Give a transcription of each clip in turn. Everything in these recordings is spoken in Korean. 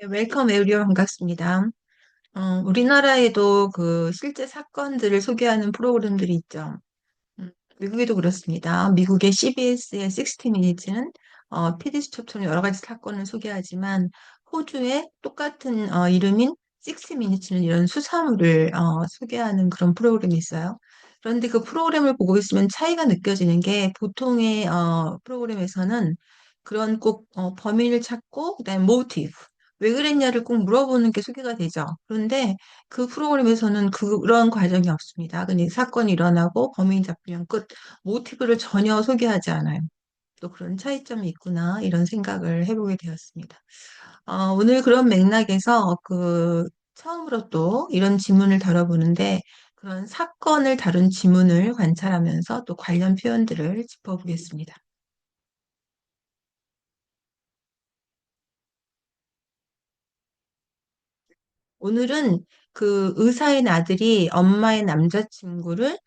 웰컴 에브리온 반갑습니다. 우리나라에도 그 실제 사건들을 소개하는 프로그램들이 있죠. 미국에도 그렇습니다. 미국의 CBS의 60 Minutes는 피디수첩처럼 여러 가지 사건을 소개하지만 호주의 똑같은 이름인 60 Minutes는 이런 수사물을 소개하는 그런 프로그램이 있어요. 그런데 그 프로그램을 보고 있으면 차이가 느껴지는 게 보통의 프로그램에서는 그런 꼭 범인을 찾고 그다음에 모티브 왜 그랬냐를 꼭 물어보는 게 소개가 되죠. 그런데 그 프로그램에서는 그런 과정이 없습니다. 그냥 사건이 일어나고 범인 잡히면 끝. 모티브를 전혀 소개하지 않아요. 또 그런 차이점이 있구나, 이런 생각을 해보게 되었습니다. 오늘 그런 맥락에서 처음으로 또 이런 지문을 다뤄보는데, 그런 사건을 다룬 지문을 관찰하면서 또 관련 표현들을 짚어보겠습니다. 오늘은 그 의사의 아들이 엄마의 남자친구를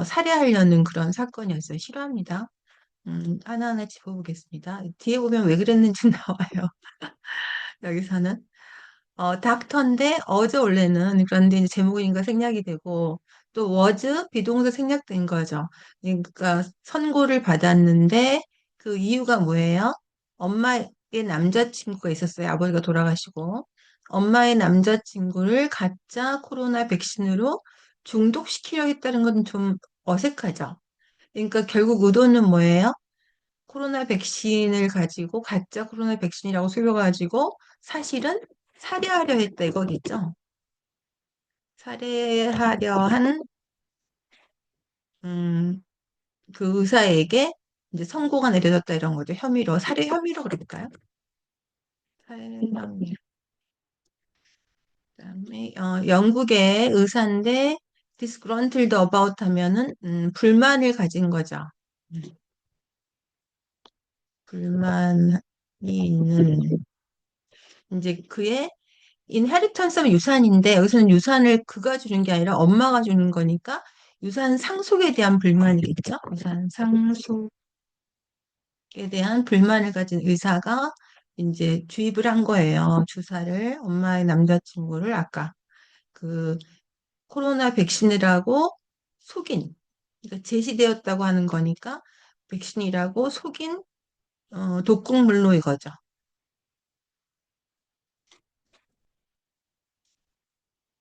살해하려는 그런 사건이었어요. 싫어합니다. 하나하나 짚어보겠습니다. 뒤에 보면 왜 그랬는지 나와요. 여기서는. 닥터인데 어제 원래는 그런데 이제 제목이니까 생략이 되고 또 was 비동사 생략된 거죠. 그러니까 선고를 받았는데 그 이유가 뭐예요? 엄마의 남자친구가 있었어요. 아버지가 돌아가시고 엄마의 남자친구를 가짜 코로나 백신으로 중독시키려 했다는 건 좀 어색하죠. 그러니까 결국 의도는 뭐예요? 코로나 백신을 가지고 가짜 코로나 백신이라고 속여가지고 사실은 살해하려 했다 이거겠죠. 살해하려 한 음, 그 의사에게 이제 선고가 내려졌다 이런 거죠. 혐의로 살해 혐의로 그럴까요? 살해 혐의. 그다음에 영국의 의사인데 disgruntled about 하면은 불만을 가진 거죠. 음, 불만이 있는 이제 그의 인헤리턴스는 유산인데 여기서는 유산을 그가 주는 게 아니라 엄마가 주는 거니까 유산 상속에 대한 불만이겠죠? 유산 상속에 대한 불만을 가진 의사가 이제 주입을 한 거예요. 주사를 엄마의 남자친구를 아까 그 코로나 백신이라고 속인 그러니까 제시되었다고 하는 거니까 백신이라고 속인 독극물로 이거죠.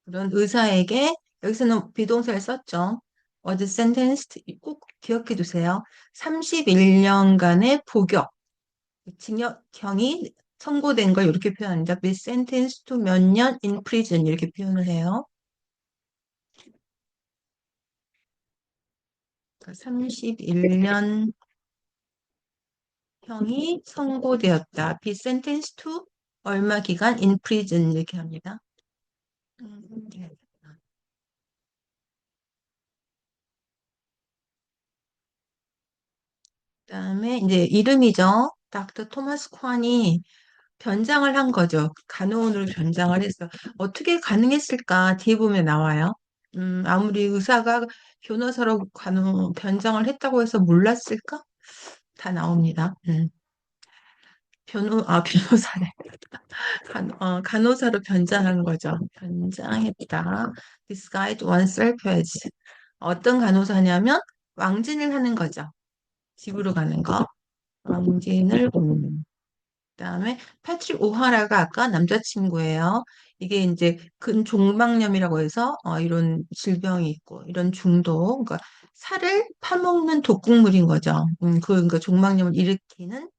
그런 의사에게 여기서는 비동사를 썼죠. was sentenced 꼭 기억해 두세요. 31년간의 복역, 징역형이 선고된 걸 이렇게 표현합니다. be sentenced to 몇 년 in prison 이렇게 표현을 해요. 31년 형이 선고되었다. be sentenced to 얼마 기간 in prison 이렇게 합니다. 네. 그다음에 이제 이름이죠. 닥터 토마스 콴이 변장을 한 거죠. 간호원으로 변장을 했어. 어떻게 가능했을까? 뒤에 보면 나와요. 아무리 의사가 변호사로 변장을 했다고 해서 몰랐을까? 다 나옵니다. 변호사래. 간호사로 변장한 거죠. 변장했다. Disguised oneself as. 어떤 간호사냐면, 왕진을 하는 거죠. 집으로 가는 거. 왕진을 옵는. 그다음에 패트릭 오하라가 아까 남자친구예요. 이게 이제 근종막염이라고 해서 이런 질병이 있고 이런 중독, 그러니까 살을 파먹는 독극물인 거죠. 그러니까 종막염을 일으키는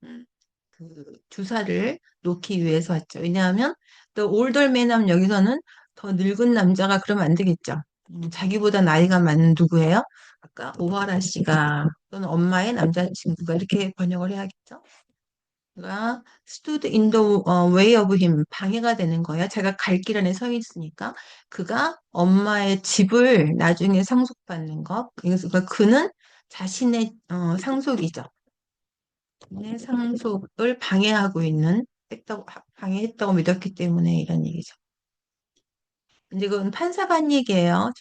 음, 그 주사를 놓기 위해서 했죠. 왜냐하면 또 올덜맨하면 여기서는 더 늙은 남자가 그러면 안 되겠죠. 자기보다 나이가 많은 누구예요? 아까 오하라 씨가 또는 엄마의 남자친구가 이렇게 번역을 해야겠죠. 가 stood in the way of him 방해가 되는 거예요. 제가 갈 길 안에 서 있으니까 그가 엄마의 집을 나중에 상속받는 것. 그래서 그는 자신의 상속이죠. 자신의 상속을 방해했다고 믿었기 때문에 이런 얘기죠. 이제 그건 판사가 한 얘기예요.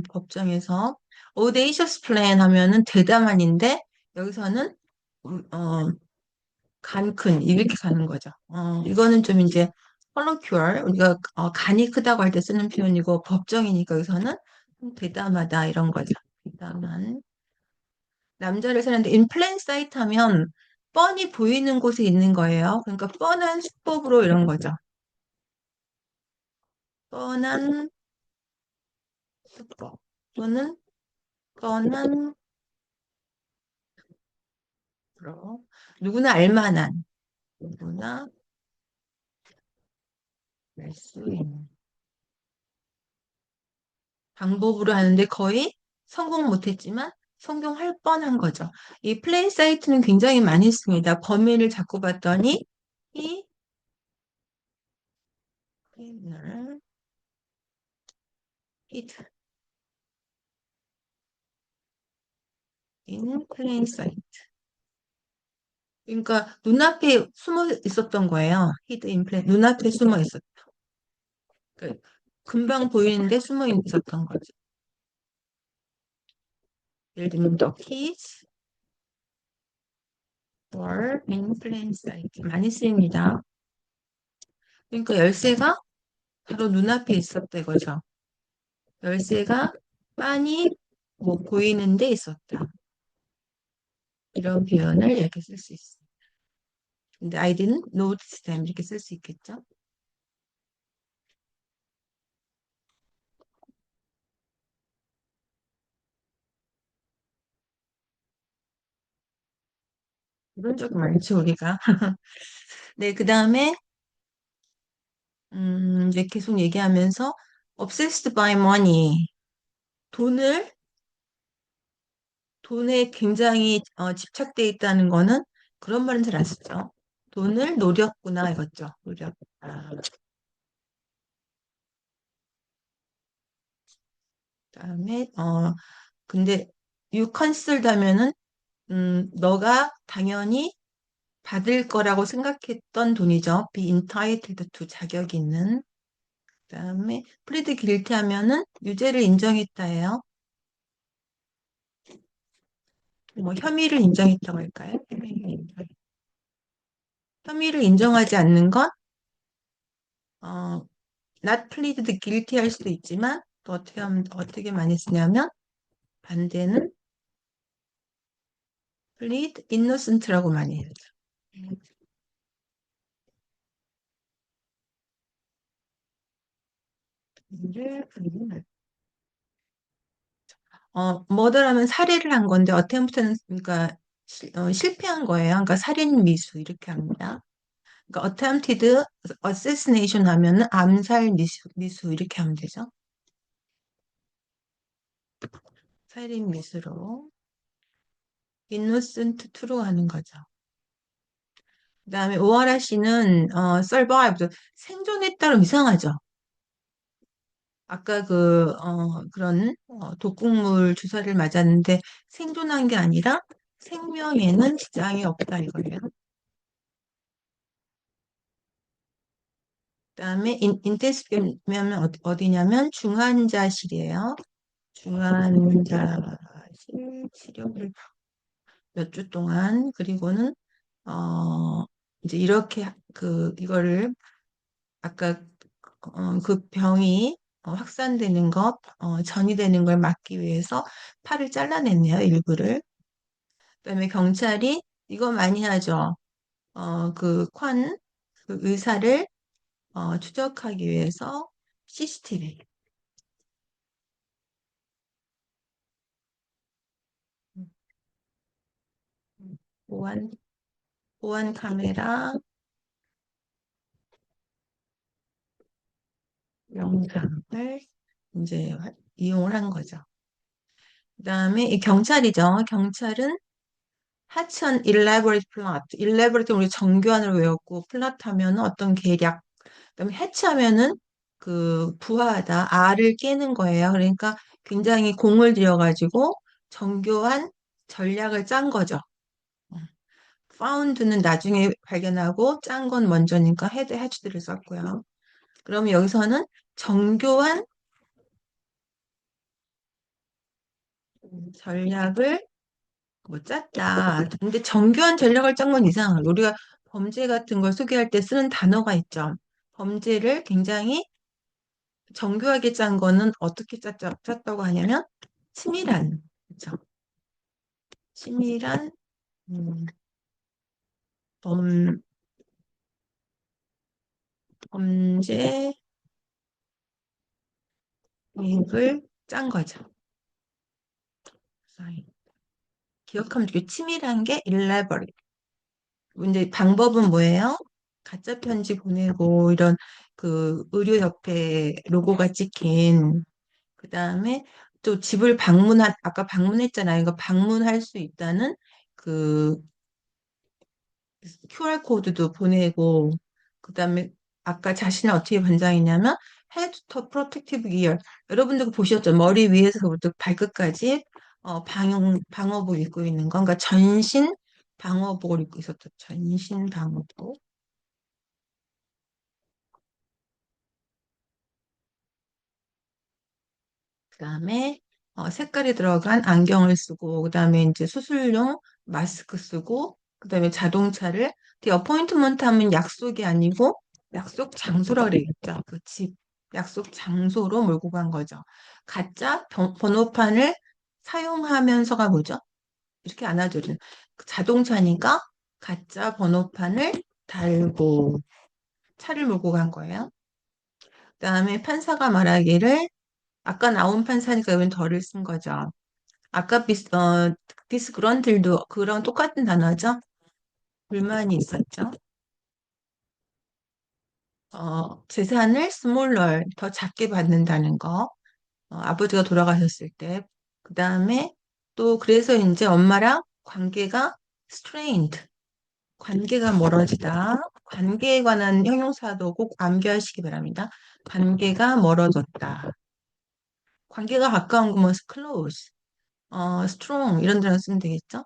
법정에서 audacious plan 하면은 대담한인데 여기서는 음, 어, 간 큰, 이렇게 가는 거죠. 이거는 좀 이제 컬로큐얼, 우리가 간이 크다고 할 때 쓰는 표현이고, 법정이니까 여기서는 좀 대담하다 이런 거죠. 대담한. 남자를 사는데 인플레인 사이트 하면 뻔히 보이는 곳에 있는 거예요. 그러니까 뻔한 수법으로 이런 거죠. 뻔한 수법 또는 뻔한 프로. 누구나 알만한, 누구나 알 수 있는 방법으로 하는데 거의 성공 못했지만 성공할 뻔한 거죠. 이 플레이 사이트는 굉장히 많이 씁니다. 범위를 잡고 봤더니 이 플레이를 hid in plain sight. 그러니까 눈앞에 숨어 있었던 거예요. hid in plain 눈앞에 숨어 있었. 그 금방 보이는데 숨어 있었던 거죠. 예를 들면 the keys were in plain sight. 많이 쓰입니다. 그러니까 열쇠가 바로 눈앞에 있었다 이거죠. 열쇠가 빤히 뭐 보이는 데 있었다. 이런 표현을 이렇게 쓸 수 있어요. 근데 I didn't notice them 이렇게 쓸 수 있겠죠? 이런 적 많죠, 우리가. 네, 그 다음에 이제 계속 얘기하면서 obsessed by money. 돈을 돈에 굉장히 집착돼 있다는 거는 그런 말은 잘 안 쓰죠. 돈을 노렸구나 이거죠. 노렸다. 그다음에 근데 you considered 하면은 너가 당연히 받을 거라고 생각했던 돈이죠. be entitled to 자격 있는. 그다음에 plead guilty 하면은 유죄를 인정했다예요. 뭐 혐의를 인정했다고 할까요? 혐의를 인정하지 않는 건 not pleaded guilty 할 수도 있지만 또 어떻게 하면 어떻게 많이 쓰냐면 반대는 plead innocent라고 많이 해요. 머더라면 살해를 한 건데 어템프트는 그러니까 실패한 거예요. 그러니까 살인 미수 이렇게 합니다. 그러니까 attempted assassination 하면은 암살 미수 이렇게 하면 되죠. 살인 미수로 innocent to로 하는 거죠. 그다음에 오하라 씨는 survived 생존했다로 이상하죠. 아까 그런 독극물 주사를 맞았는데 생존한 게 아니라 생명에는 지장이 없다 이거예요. 그다음에 인텐시브면 어디냐면 중환자실이에요. 중환자실 치료를 몇 주 동안 그리고는 어 이제 이렇게 이거를 아까 그 병이 확산되는 것, 전이되는 걸 막기 위해서 팔을 잘라냈네요, 일부를. 그다음에 경찰이 이거 많이 하죠. 그 의사를 추적하기 위해서 CCTV, 보안, 보안 카메라 영상을 이제 이용을 한 거죠. 그다음에 이 경찰이죠. 경찰은 하천 elaborate plot. elaborate 우리 정교한을 외웠고 plot 하면은 어떤 계략. 그다음에 해치하면은 그 부하다. 알을 깨는 거예요. 그러니까 굉장히 공을 들여가지고 정교한 전략을 짠 거죠. found는 나중에 발견하고 짠 건 먼저니까 헤드 해치들을 썼고요. 그러면 여기서는 정교한 전략을 뭐 짰다. 근데 정교한 전략을 짠 건 이상한 거예요. 우리가 범죄 같은 걸 소개할 때 쓰는 단어가 있죠. 범죄를 굉장히 정교하게 짠 거는 어떻게 짰다고 하냐면 치밀한, 그렇죠? 치밀한 음, 범, 범죄 계획을 짠 거죠. 기억하면 되게 치밀한 게 elaborate. 근데 방법은 뭐예요? 가짜 편지 보내고 이런 그 의료협회 로고가 찍힌 그다음에 또 집을 아까 방문했잖아요. 이거 방문할 수 있다는 그 QR 코드도 보내고 그다음에 아까 자신을 어떻게 변장했냐면 Head to Protective Gear. 여러분들 보셨죠? 머리 위에서부터 발끝까지 방어복 입고 있는 건 그러니까 전신 방어복을 입고 있었죠. 전신 방어복. 그다음에 색깔이 들어간 안경을 쓰고 그다음에 이제 수술용 마스크 쓰고 그다음에 자동차를 어포인트먼트 하면 약속이 아니고 약속 장소라 그래야겠죠. 그 집 약속 장소로 몰고 간 거죠. 가짜 번호판을 사용하면서가 뭐죠? 이렇게 안아줘요. 자동차니까 가짜 번호판을 달고 차를 몰고 간 거예요. 그다음에 판사가 말하기를 아까 나온 판사니까 이번 덜을 쓴 거죠. 아까 디스그런틀도 그런 똑같은 단어죠. 불만이 있었죠. 재산을 스몰러 더 작게 받는다는 거. 아버지가 돌아가셨을 때. 그 다음에 또 그래서 이제 엄마랑 관계가 strained. 관계가 멀어지다. 관계에 관한 형용사도 꼭 암기하시기 바랍니다. 관계가 멀어졌다. 관계가 가까운 거면 close. strong 이런 데로 쓰면 되겠죠?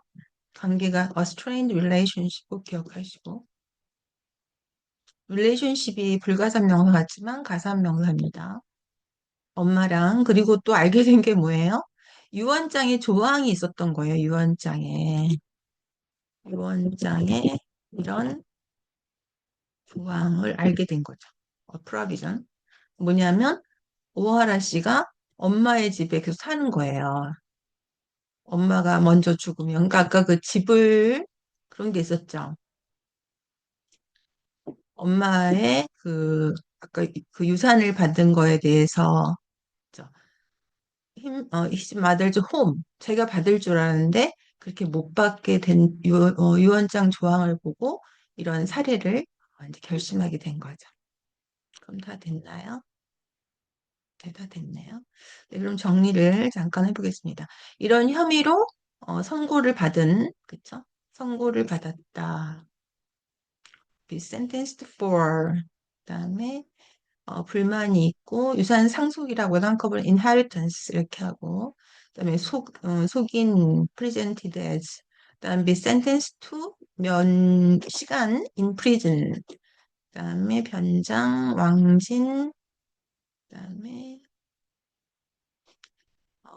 관계가 a strained relationship 꼭 기억하시고 relationship이 불가산명사 같지만 가산명사입니다. 엄마랑 그리고 또 알게 된 게 뭐예요? 유언장에 조항이 있었던 거예요. 유언장에 이런 조항을 알게 된 거죠. provision 뭐냐면 오하라 씨가 엄마의 집에 계속 사는 거예요. 엄마가 먼저 죽으면 그러니까 아까 그 집을 그런 게 있었죠. 엄마의 아까 그 유산을 받은 거에 대해서 his mother's home 제가 받을 줄 알았는데 그렇게 못 받게 된 유언장 조항을 보고 이런 사례를 이제 결심하게 된 거죠. 그럼 다 됐나요? 네, 다 됐네요. 네, 그럼 정리를 잠깐 해보겠습니다. 이런 혐의로 선고를 받은 그쵸? 선고를 받았다. be sentenced for 그다음에 불만이 있고 유산 상속이라고 한꺼번에 inheritance 이렇게 하고 그다음에 속인 presented as 그다음에 be sentenced to 시간 in prison 그다음에 변장 왕진 그다음에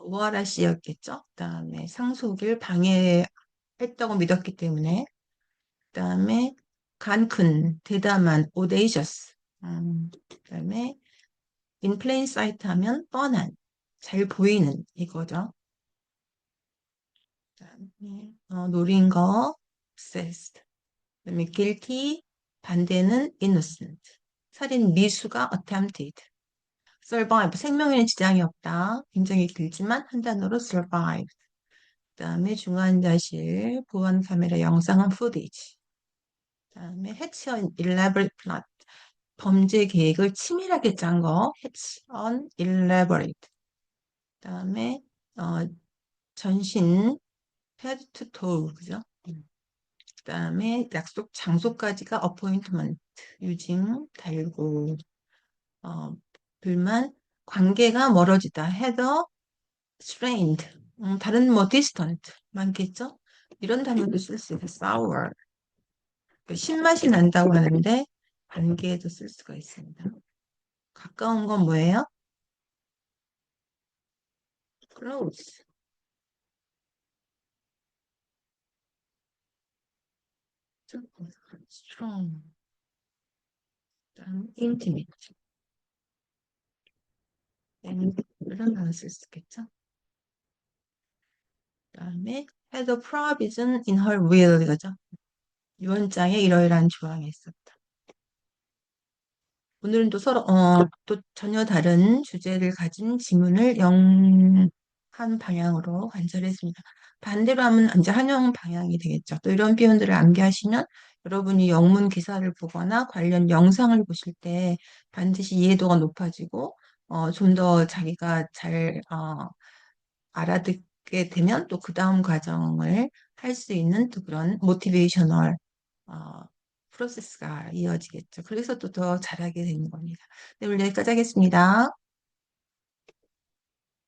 우아라 씨였겠죠. 그다음에 상속을 방해했다고 믿었기 때문에 그다음에 간큰 대담한 audacious 그다음에 in plain sight 하면 뻔한, 잘 보이는 이거죠. 그다음에 노린 거 obsessed. 그다음에 guilty 반대는 innocent. 살인 미수가 attempted. survive 생명에는 지장이 없다. 굉장히 길지만 한 단어로 survive. 그다음에 중환자실 보안 카메라 영상은 footage. 그다음에 hatch an elaborate plot. 범죄 계획을 치밀하게 짠 거 hatch an elaborate. 그다음에 어, 전신 head to toe 그죠? 그다음에 약속 장소까지가 appointment 유징 달고 어, 불만 관계가 멀어지다 heather strained 다른 뭐 distant 많겠죠? 이런 단어도 쓸 수 있어요. sour 그 신맛이 난다고 하는데 관계에도 쓸 수가 있습니다. 가까운 건 뭐예요? close strong, 그다음 intimate, 이런 단어 쓸 수 있겠죠? 그다음에 had a provision in her will 이거죠. 유언장에 이러이러한 조항이 있었다. 오늘은 또 또 전혀 다른 주제를 가진 지문을 한 방향으로 관찰했습니다. 반대로 하면 이제 한영 방향이 되겠죠. 또 이런 표현들을 암기하시면 여러분이 영문 기사를 보거나 관련 영상을 보실 때 반드시 이해도가 높아지고 좀 더 자기가 잘 알아듣게 되면 또 그 다음 과정을 할 수 있는 또 그런 모티베이셔널 어, 프로세스가 이어지겠죠. 그래서 또 더 잘하게 되는 겁니다. 네, 오늘 여기까지 하겠습니다.